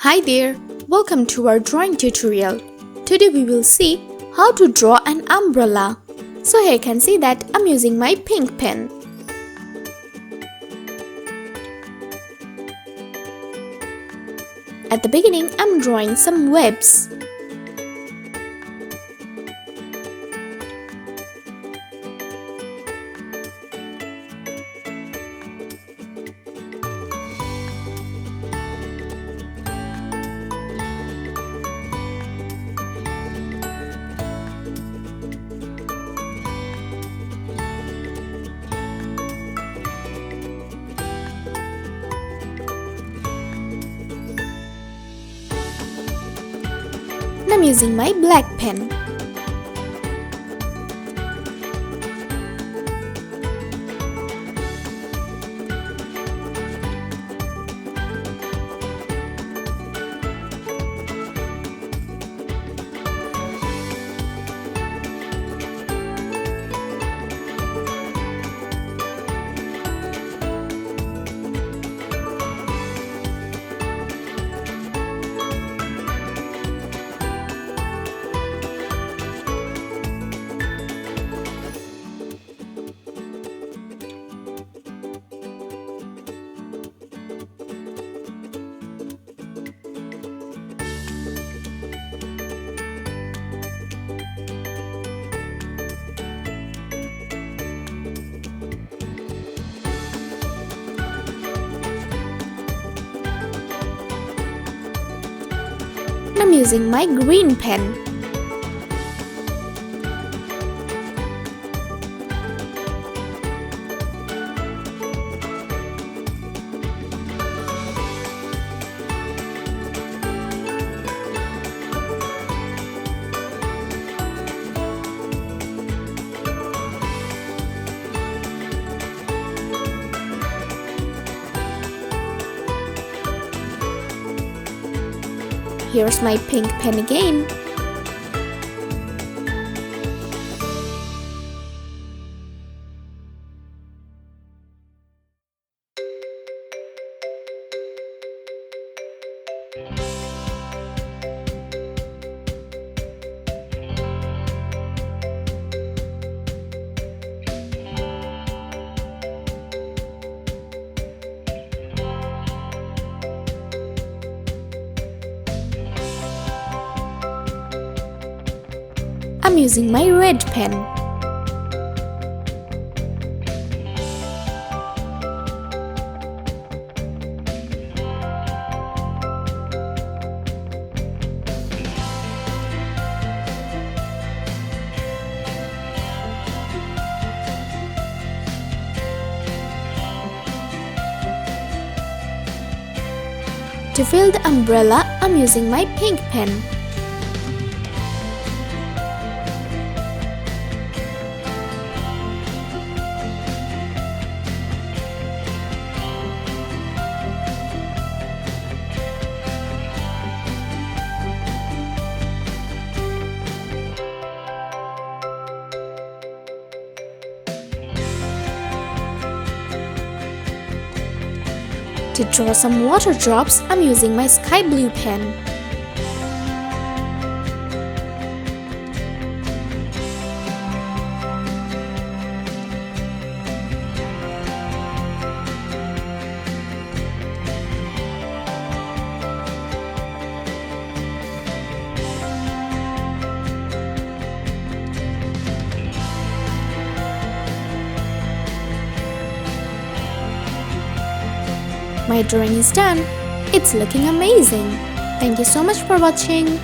Hi there, welcome to our drawing tutorial. Today we will see how to draw an umbrella. So here you can see that I'm using my pink pen. At the beginning, I'm drawing some webs. I'm using my black pen. I'm using my green pen. Here's my pink pen again. I'm using my red pen. To fill the umbrella, I'm using my pink pen. To draw some water drops, I'm using my sky blue pen. My drawing is done. It's looking amazing. Thank you so much for watching.